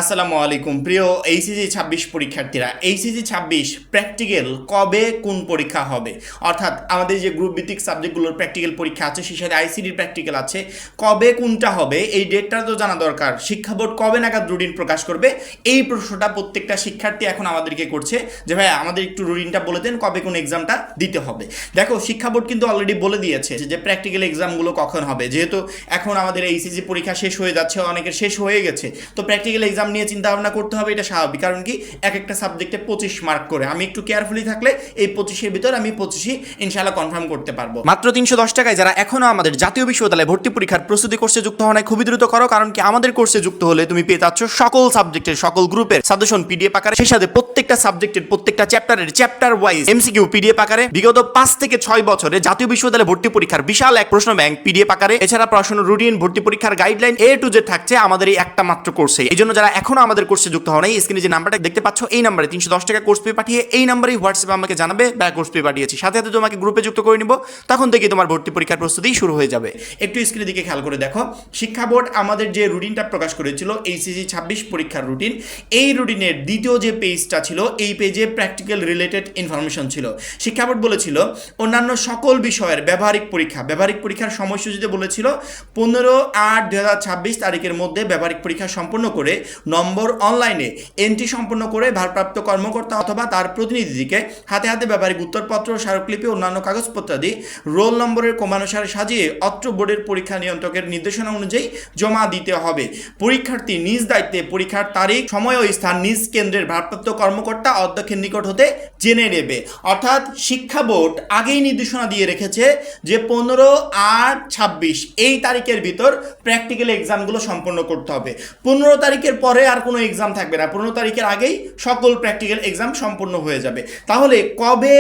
আসসালামু আলাইকুম প্রিয় এইচএসসি 26 পরীক্ষার্থীরা। এইচএসসি 26 প্র্যাকটিক্যাল কবে কোন পরীক্ষা হবে, অর্থাৎ আমাদের যে গ্রুপ ভিত্তিক সাবজেক্টগুলোর প্র্যাকটিক্যাল পরীক্ষা আছে, সেই সাথে আইসিডির প্র্যাকটিক্যাল আছে, কবে কোনটা হবে এই ডেটটা তো জানা দরকার। শিক্ষা বোর্ড কবে নাগাদ রুটিন প্রকাশ করবে, এই প্রশ্নটা প্রত্যেকটা শিক্ষার্থী এখন আমাদেরকে করছে যে ভাই আমাদের একটু রুটিনটা বলে দেন, কবে কোন এক্সামটা দিতে হবে। দেখো, শিক্ষা বোর্ড কিন্তু অলরেডি বলে দিয়েছে যে প্র্যাকটিক্যাল এক্সামগুলো কখন হবে। যেহেতু এখন আমাদের এইচএসসি পরীক্ষা শেষ হয়ে যাচ্ছে, অনেকের শেষ হয়ে গেছে, তো প্র্যাকটিক্যাল এক্সাম নিয়ে চিন্তা ভাবনা করতে হবে, এটা স্বাভাবিক। কারণ কি, এক একটা সাবজেক্টে 25 মার্ক করে, আমি একটু কেয়ারফুলি থাকলে এই 25-এর ভিতর আমি 25ই ইনশাআল্লাহ কনফার্ম করতে পারবো। মাত্র 310 টাকায় যারা এখনো আমাদের জাতীয় বিশ্ববিদ্যালয়ে ভর্তি পরীক্ষার প্রস্তুতি কোর্সে যুক্ত হওয়া নাই, খুবই দ্রুত করো। কারণ কি, আমাদের কোর্সে যুক্ত হলে তুমি পেয়ে যাচ্ছ সকল সাবজেক্টের সকল গ্রুপের সাজেশন পিডিএফ আকারে, সেই সাথে প্রত্যেকটা সাবজেক্টের প্রত্যেকটা চ্যাপ্টারের চ্যাপ্টার ওয়াইজ এমসিকিউ পিডিএফ আকারে, বিগত 5 থেকে 6 বছরে জাতীয় বিশ্ববিদ্যালয়ে ভর্তি পরীক্ষার বিশাল এক প্রশ্ন ব্যাংক পিডিএফ আকারে, এছাড়া পড়াশোনার রুটিন, ভর্তি পরীক্ষার গাইডলাইন A to Z থাকছে আমাদের এই একটা মাত্র কোর্সে। এই জন্য যারা এখনো আমাদের কোর্সে যুক্ত হও নাই, স্ক্রিনে যে নাম্বারটা দেখতে পাচ্ছ এই নাম্বারে 310 টাকা কোর্স পে পাঠিয়ে এই নাম্বারেই হোয়াটসঅ্যাপে আমাকে জানাবে বা কোর্স পে পাঠিয়েছি, সাথে সাথে তোমাকে গ্রুপে যুক্ত করে নিব, তখন থেকে তোমার ভর্তি পরীক্ষার প্রস্তুতি শুরু হয়ে যাবে। একটু স্ক্রিনের দিকে খেয়াল করে দেখো, শিক্ষা বোর্ড আমাদের যে রুটিনটা প্রকাশ করেছিল এইচএসসি 26 পরীক্ষার রুটিন, এই রুটিনের দ্বিতীয় যে পেজটা ছিল, এই পেজে প্র্যাকটিক্যাল রিলেটেড ইনফরমেশন ছিল। শিক্ষা বোর্ড বলেছিল অন্যান্য সকল বিষয়ের ব্যবহারিক পরীক্ষার সময়সূচিতে বলেছিল 15/8/2026 তারিখের মধ্যে ব্যবহারিক পরীক্ষা সম্পন্ন করে নম্বর অনলাইনে এন্ট্রি সম্পন্ন করে ভারপ্রাপ্ত কর্মকর্তা অথবা তার প্রতিনিধিকে হাতে হাতে ব্যবহারিক উত্তরপত্র, স্মারকলিপি, অন্যান্য কাগজপত্রাদি রোল নম্বরের ক্রমানুসারে সাজিয়ে অত্র বোর্ডের পরীক্ষা নিয়ন্ত্রকের নির্দেশনা অনুযায়ী জমা দিতে হবে। পরীক্ষার্থী নিজ দায়িত্বে পরীক্ষার তারিখ, সময় ও স্থান নিজ কেন্দ্রের ভারপ্রাপ্ত কর্মকর্তা অধ্যক্ষের নিকট হতে জেনে নেবে। অর্থাৎ শিক্ষা বোর্ড আগেই নির্দেশনা দিয়ে রেখেছে যে 15/8/26 এই তারিখের ভিতর প্র্যাকটিক্যাল এক্সামগুলো সম্পন্ন করতে হবে। 15 তারিখের পরে আর কোনো এক্সাম থাকবে না, 15 তারিখের আগেই সকল প্র্যাকটিক্যাল এক্সাম সম্পন্ন হয়ে যাবে। তাহলে কবে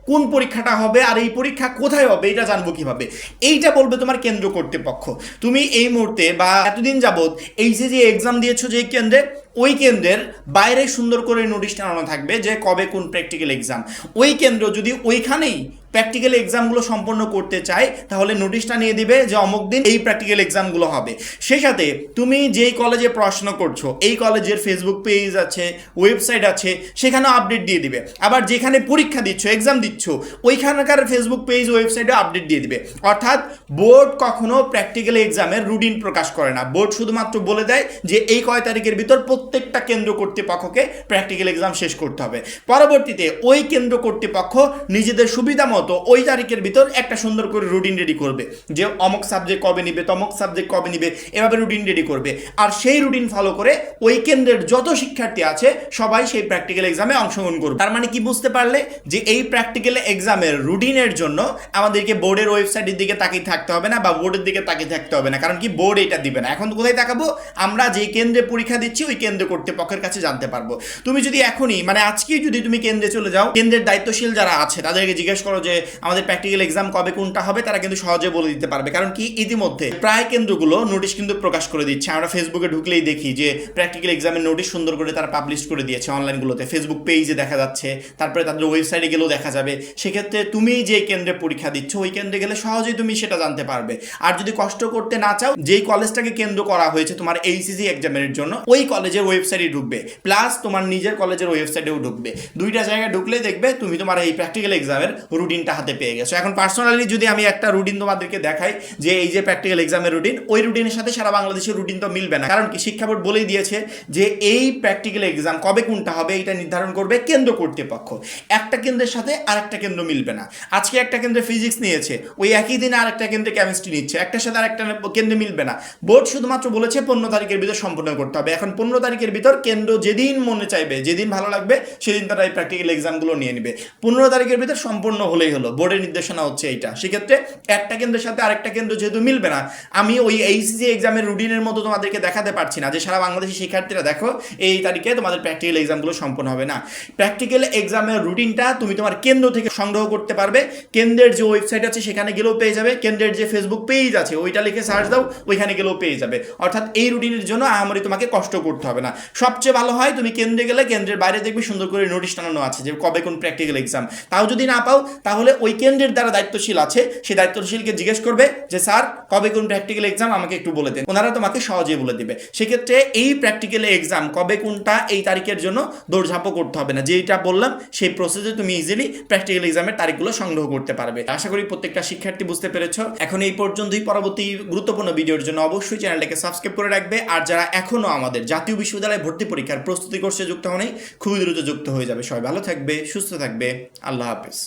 কোন পরীক্ষাটা হবে আর এই পরীক্ষা কোথায় হবে এটা জানবো কিভাবে? এইটা বলবে তোমার কেন্দ্র কর্তৃপক্ষ। তুমি এই মুহূর্তে বা এতদিন যাবৎ এই যে এক্সাম দিয়েছো যে কেন্দ্রে, ওই কেন্দ্রের বাইরে সুন্দর করে নোটিশ টানানো থাকবে যে কবে কোন প্র্যাকটিক্যাল এক্সাম। ওই কেন্দ্র যদি ওইখানেই প্র্যাকটিক্যাল এক্সামগুলো সম্পন্ন করতে চায়, তাহলে নোটিশটা নিয়ে দিবে যে অমুক দিন এই প্র্যাকটিক্যাল এক্সামগুলো হবে। সেই সাথে তুমি যেই কলেজে পড়াশোনা করছো, এই কলেজের ফেসবুক পেজ আছে, ওয়েবসাইট আছে, সেখানেও আপডেট দিয়ে দিবে। আবার যেখানে পরীক্ষা দিচ্ছ, এক্সাম দিচ্ছ, ওইখানকার ফেসবুক পেজ, ওয়েবসাইটে আপডেট দিয়ে দিবে। অর্থাৎ বোর্ড কখনো প্র্যাকটিক্যাল এক্সামের রুটিন প্রকাশ করে না। বোর্ড শুধুমাত্র বলে দেয় যে এই কয় তারিখের ভিতর প্রত্যেকটা কেন্দ্র কর্তৃপক্ষকে প্র্যাকটিক্যাল এক্সাম শেষ করতে হবে। পরবর্তীতে ওই কেন্দ্র কর্তৃপক্ষ নিজেদের সুবিধা মতো ওই তারিখের ভিতর একটা সুন্দর করে রুটিন রেডি করবে যে অমুক সাবজেক্ট কবে নিবে, তমুক সাবজেক্ট কবে নিবে, এভাবে রুটিন রেডি করবে। আর সেই রুটিন ফলো করে ওই কেন্দ্রের যত শিক্ষার্থী আছে সবাই সেই প্র্যাকটিক্যাল এক্সামে অংশগ্রহণ করবে। তার মানে কি বুঝতে পারলে যে এই প্র্যাকটিক্যাল এক্সামের রুটিনের জন্য আমাদেরকে বোর্ডের ওয়েবসাইটের দিকে তাকিয়ে থাকতে হবে না বা বোর্ডের দিকে তাকিয়ে থাকতে হবে না। কারণ কি, বোর্ড এটা দিবে না। এখন কোথায় তাকাবো? আমরা যেই কেন্দ্রে পরীক্ষা দিচ্ছি ওই কেন্দ্র কর্তৃপক্ষের কাছে জানতে পারবো। তুমি যদি এখনই আজকেই যদি তুমি কেন্দ্রে চলে যাও, কেন্দ্রের দায়িত্বশীল যারা আছে তাদেরকে জিজ্ঞেস করো যে আমাদের প্র্যাকটিক্যাল এক্সাম কবে কোনটা হবে, তারা কিন্তু সহজে বলে দিতে পারবে। কারণ কি, ইতিমধ্যে প্রায় কেন্দ্রগুলো নোটিশ কিন্তু প্রকাশ করে দিচ্ছে। আমরা ফেসবুকে ঢুকলেই দেখি যে প্র্যাকটিক্যাল এক্সামের নোটিশ সুন্দর করে তারা পাবলিশ করে দিয়েছে অনলাইনগুলোতে, ফেসবুক পেজে দেখা যাচ্ছে, তারপরে তাদের ওয়েবসাইটে গেলেও দেখা যাবে। সেক্ষেত্রে তুমি যে কেন্দ্রে পরীক্ষা দিচ্ছ ওই কেন্দ্রে গেলে সহজেই তুমি সেটা জানতে পারবে। আর যদি কষ্ট করতে না চাও, যেই কলেজটাকে কেন্দ্র করা হয়েছে তোমার এইচএসসি এক্সামের জন্য, ওই কলেজের ওয়েবসাইটে ঢুকবে, প্লাস তোমার নিজের কলেজের ওয়েবসাইটেও ঢুকবে। দুইটা জায়গায় ঢুকলে দেখবে তুমি তোমার এই প্র্যাকটিক্যাল এক্সামের রুটিনটা হাতে পেয়ে গেছো। এখন পার্সোনালি যদি আমি একটা রুটিন তোমাদেরকে দেখাই যে এই যে প্র্যাকটিক্যাল এক্সামের রুটিন, ওই রুটিনের সাথে সারা বাংলাদেশের রুটিন তো মিলবে না। কারণ কি, শিক্ষা বোর্ড বলেই দিয়েছে যে এই প্র্যাকটিক্যাল এক্সাম কবে কোনটা হবে এটা নির্ধারণ করবে কেন্দ্র কর্তৃপক্ষ। একটা কেন্দ্রের সাথে আরেকটা কেন্দ্র মিলবে না। আজকে একটা কেন্দ্রে ফিজিক্স নিয়েছে, ওই একই দিনে আরেকটা কেন্দ্রে কেমিস্ট্রি নিচ্ছে, একটার সাথে আরেকটা কেন্দ্রে মিলবে না। বোর্ড শুধুমাত্র বলেছে 15 তারিখের ভিতর সম্পন্ন করতে হবে। এখন 15 তারিখের ভিতর কেন্দ্র যেদিন মনে চাইবে, যেদিন ভালো লাগবে সেদিন তারা এই প্র্যাকটিক্যাল এক্সামগুলো নিয়ে নেবে। 15 তারিখের ভিতর সম্পূর্ণ হলেই হলো, বোর্ডের নির্দেশনা হচ্ছে এইটা। সেক্ষেত্রে একটা কেন্দ্রের সাথে আরেকটা কেন্দ্র যেহেতু মিলবে না, আমি ওই এইচএসসি এক্সামের রুটিনের মতো তোমাদেরকে দেখাতে পারছি না যে সারা বাংলাদেশি শিক্ষার্থীরা দেখো এই তারিখে তোমাদের প্র্যাকটিক্যাল এক্সামগুলো সম্পন্ন হবে না। প্র্যাকটিক্যাল এক্সামের রুটিনটা তুমি তোমার কেন্দ্র থেকে সংগ্রহ করতে পারবে। কেন্দ্রের যে ওয়েবসাইট আছে সেখানে গেলেও পেয়ে যাবে, কেন্দ্রের যে ফেসবুক পেজ আছে ওইটা লিখে সার্চ দাও, ওইখানে গেলেও পেয়ে যাবে। অর্থাৎ এই রুটিনের জন্য আমারই তোমাকে কষ্ট করতে হবে হবে না। সবচেয়ে ভালো হয় তুমি কেন্দ্রে গেলে কেন্দ্রের বাইরে দেখবে সুন্দর করে নোটিশ টানানো আছে যে কবে কোন প্র্যাকটিক্যাল এক্সাম। তাও যদি না পাও তাহলে ওই কেন্দ্রের দ্বারা দায়িত্বশীল আছে, সেই দায়িত্বশীলকে জিজ্ঞেস করবে যে স্যার কবে কোন প্র্যাকটিক্যাল এক্সাম আমাকে একটু বলে দেন, ওনারা তোমাকে সহজেই বলে দিবে। সেক্ষেত্রে এই প্র্যাকটিক্যাল এক্সাম কবে কোনটা এই তারিখের জন্য দৌড়ঝাঁপও করতে হবে না, যেটা বললাম সেই প্রসেসে তুমি ইজিলি প্র্যাকটিক্যাল এক্সামের তারিখগুলো সংগ্রহ করতে পারবে। আশা করি প্রত্যেকটা শিক্ষার্থী বুঝতে পেরেছো। এখন এই পর্যন্তই, পরবর্তী গুরুত্বপূর্ণ ভিডিওর জন্য অবশ্যই চ্যানেলটাকে সাবস্ক্রাইব করে রাখবে। আর যারা এখনো আমাদের জাতীয় বিশ্ববিদ্যালয়ে ভর্তি পরীক্ষার প্রস্তুতি কোর্সে যুক্ত হয়নি, খুবই দ্রুত যুক্ত হয়ে যাবে। সবাই ভালো থাকবে, সুস্থ থাকবে, আল্লাহ হাফেজ।